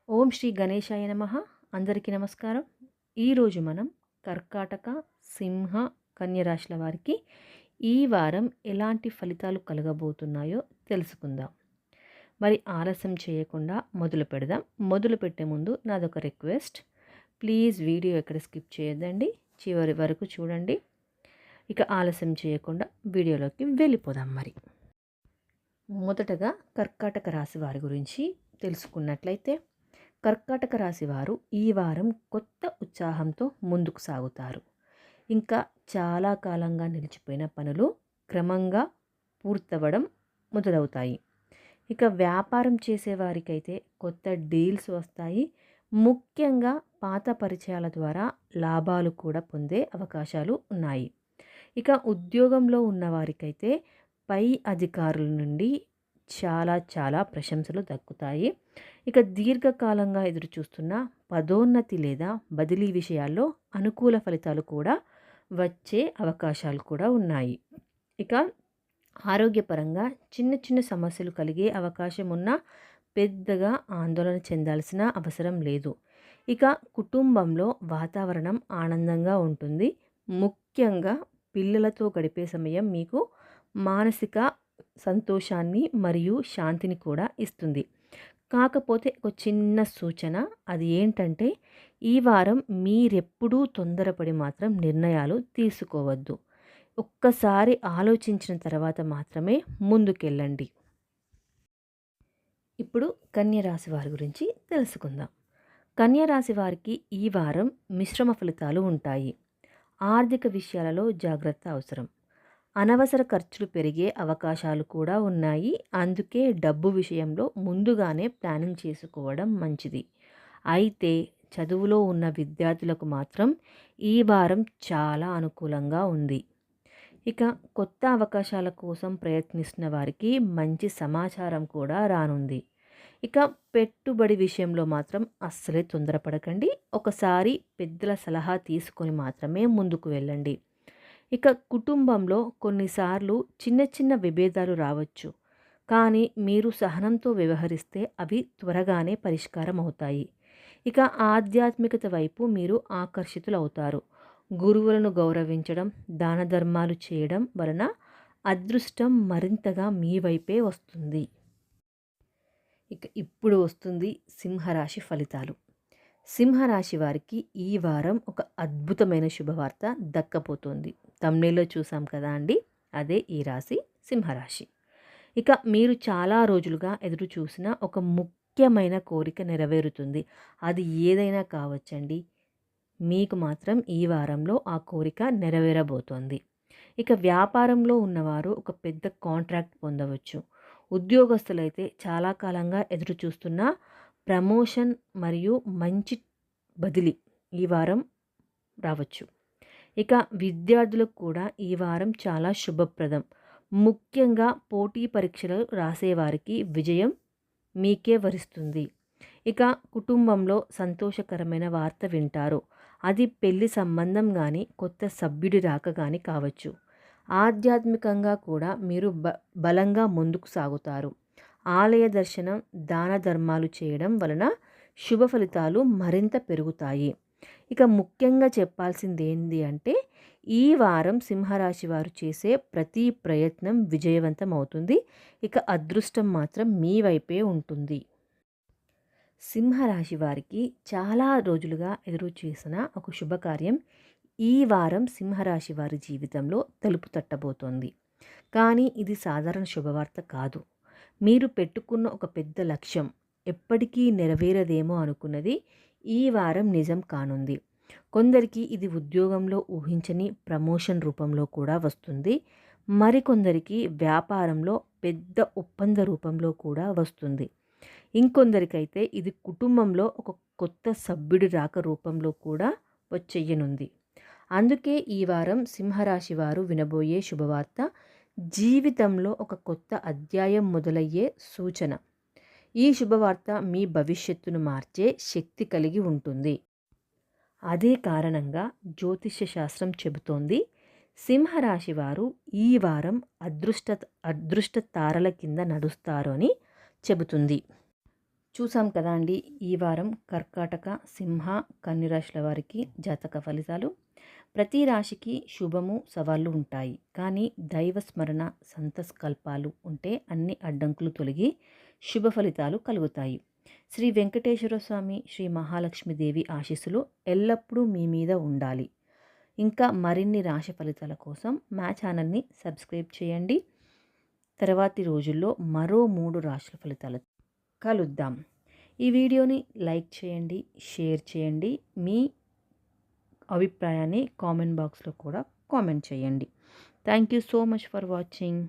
ఓం శ్రీ గణేశాయ నమః. అందరికీ నమస్కారం. ఈరోజు మనం కర్కాటక, సింహ, కన్య రాశుల వారికి ఈ వారం ఎలాంటి ఫలితాలు కలగబోతున్నాయో తెలుసుకుందాం. మరి ఆలస్యం చేయకుండా మొదలు పెడదాం. మొదలు పెట్టే ముందు నాదొక రిక్వెస్ట్. ప్లీజ్ వీడియో ఎక్కడ స్కిప్ చేయొద్దండి. చివరి వరకు చూడండి. ఇక ఆలస్యం చేయకుండా వీడియోలోకి వెళ్ళిపోదాం. మరి మొదటగా కర్కాటక రాశి వారి గురించి తెలుసుకున్నట్లయితే, కర్కాటక రాశి వారు ఈ వారం కొత్త ఉత్సాహంతో ముందుకు సాగుతారు. ఇంకా చాలా కాలంగా నిలిచిపోయిన పనులు క్రమంగా పూర్తవడం మొదలవుతాయి. ఇక వ్యాపారం చేసేవారికైతే కొత్త డీల్స్ వస్తాయి. ముఖ్యంగా పాత పరిచయాల ద్వారా లాభాలు కూడా పొందే అవకాశాలు ఉన్నాయి. ఇక ఉద్యోగంలో ఉన్నవారికైతే పై అధికారుల నుండి చాలా ప్రశంసలు దక్కుతాయి. ఇక దీర్ఘకాలంగా ఎదురుచూస్తున్న పదోన్నతి లేదా బదిలీ విషయాల్లో అనుకూల ఫలితాలు కూడా వచ్చే అవకాశాలు కూడా ఉన్నాయి. ఇక ఆరోగ్యపరంగా చిన్న సమస్యలు కలిగే అవకాశం ఉన్నా పెద్దగా ఆందోళన చెందాల్సిన అవసరం లేదు. ఇక కుటుంబంలో వాతావరణం ఆనందంగా ఉంటుంది. ముఖ్యంగా పిల్లలతో గడిపే సమయం మీకు మానసిక సంతోషాన్ని మరియు శాంతిని కూడా ఇస్తుంది. కాకపోతే ఒక చిన్న సూచన, అది ఏంటంటే ఈ వారం మీరెప్పుడూ తొందరపడి మాత్రం నిర్ణయాలు తీసుకోవద్దు. ఒక్కసారి ఆలోచించిన తర్వాత మాత్రమే ముందుకెళ్ళండి. ఇప్పుడు కన్య రాశి వారి గురించి తెలుసుకుందాం. కన్య రాశి వారికి ఈ వారం మిశ్రమ ఫలితాలు ఉంటాయి. ఆర్థిక విషయాలలో జాగ్రత్త అవసరం. అనవసర ఖర్చులు పెరిగే అవకాశాలు కూడా ఉన్నాయి. అందుకే డబ్బు విషయంలో ముందుగానే ప్లానింగ్ చేసుకోవడం మంచిది. అయితే చదువులో ఉన్న విద్యార్థులకు మాత్రం ఈ వారం చాలా అనుకూలంగా ఉంది. ఇక కొత్త అవకాశాల కోసం ప్రయత్నిస్తున్న వారికి మంచి సమాచారం కూడా రానుంది. ఇక పెట్టుబడి విషయంలో మాత్రం అస్సలే తొందరపడకండి. ఒకసారి పెద్దల సలహా తీసుకొని మాత్రమే ముందుకు వెళ్ళండి. ఇక కుటుంబంలో కొన్నిసార్లు చిన్న విభేదాలు రావచ్చు. కానీ మీరు సహనంతో వ్యవహరిస్తే అవి త్వరగానే పరిష్కారం అవుతాయి. ఇక ఆధ్యాత్మికత వైపు మీరు ఆకర్షితులవుతారు. గురువులను గౌరవించడం, దాన ధర్మాలు చేయడం వలన అదృష్టం మరింతగా మీ వైపే వస్తుంది. ఇక ఇప్పుడు వస్తుంది సింహరాశి ఫలితాలు. సింహరాశి వారికి ఈ వారం ఒక అద్భుతమైన శుభవార్త దక్కబోతోంది. తమ్నేల్లో చూసాం కదా అండి, అదే ఈ రాశి సింహరాశి. ఇక మీరు చాలా రోజులుగా ఎదురు చూసిన ఒక ముఖ్యమైన కోరిక నెరవేరుతుంది. అది ఏదైనా కావచ్చండి. మీకు మాత్రం ఈ వారంలో ఆ కోరిక నెరవేరబోతోంది. ఇక వ్యాపారంలో ఉన్నవారు ఒక పెద్ద కాంట్రాక్ట్ పొందవచ్చు. ఉద్యోగస్తులైతే చాలా కాలంగా ఎదురు చూస్తున్న ప్రమోషన్ మరియు మంచి బదిలీ ఈ వారం రావచ్చు. ఇక విద్యార్థులకు కూడా ఈ వారం చాలా శుభప్రదం. ముఖ్యంగా పోటీ పరీక్షలు రాసేవారికి విజయం మీకే వరిస్తుంది. ఇక కుటుంబంలో సంతోషకరమైన వార్త వింటారు. అది పెళ్లి సంబంధం కానీ కొత్త సభ్యుడి రాక కానీ కావచ్చు. ఆధ్యాత్మికంగా కూడా మీరు బలంగా ముందుకు సాగుతారు. ఆలయ దర్శనం, దాన ధర్మాలు చేయడం వలన శుభ ఫలితాలు మరింత పెరుగుతాయి. ఇక ముఖ్యంగా చెప్పాల్సింది ఏంటి అంటే, ఈ వారం సింహరాశి వారు చేసే ప్రతి ప్రయత్నం విజయవంతం అవుతుంది. ఇక అదృష్టం మాత్రం మీ వైపే ఉంటుంది. సింహరాశి వారికి చాలా రోజులుగా ఎదురు చూసిన ఒక శుభకార్యం ఈ వారం సింహరాశి వారి జీవితంలో తలుపు తట్టబోతోంది. కానీ ఇది సాధారణ శుభవార్త కాదు. మీరు పెట్టుకున్న ఒక పెద్ద లక్ష్యం, ఎప్పటికీ నెరవేరదేమో అనుకున్నది ఈ వారం నిజం కానుంది. కొందరికి ఇది ఉద్యోగంలో ఊహించని ప్రమోషన్ రూపంలో కూడా వస్తుంది. మరికొందరికి వ్యాపారంలో పెద్ద ఒప్పంద రూపంలో కూడా వస్తుంది. ఇంకొందరికైతే ఇది కుటుంబంలో ఒక కొత్త సభ్యుడి రాక రూపంలో కూడా వచ్చేయనుంది. అందుకే ఈ వారం సింహరాశి వారు వినబోయే శుభవార్త జీవితంలో ఒక కొత్త అధ్యాయం మొదలయ్యే సూచన. ఈ శుభవార్త మీ భవిష్యత్తును మార్చే శక్తి కలిగి ఉంటుంది. అదే కారణంగా జ్యోతిష్య శాస్త్రం చెబుతోంది, సింహరాశి వారు ఈ వారం అదృష్ట తారల కింద నడుస్తారు అని చెబుతుంది. చూసాం కదా అండి ఈ వారం కర్కాటక, సింహ, కన్య రాశుల వారికి జాతక ఫలితాలు. ప్రతి రాశికి శుభము, సవాళ్ళు ఉంటాయి. కానీ దైవ స్మరణ, సంతస్కల్పాలు ఉంటే అన్ని అడ్డంకులు తొలగి శుభ ఫలితాలు కలుగుతాయి. శ్రీ వెంకటేశ్వర స్వామి, శ్రీ మహాలక్ష్మీదేవి ఆశీస్సులు ఎల్లప్పుడూ మీ మీద ఉండాలి. ఇంకా మరిన్ని రాశి ఫలితాల కోసం మా ఛానల్ని సబ్స్క్రైబ్ చేయండి. తర్వాతి రోజుల్లో మరో 3 రాశుల ఫలితాలు కలుద్దాం. ఈ వీడియోని లైక్ చేయండి, షేర్ చేయండి. మీ అభిప్రాయాన్ని కామెంట్ బాక్స్లో కూడా కామెంట్ చేయండి. Thank you so much for watching.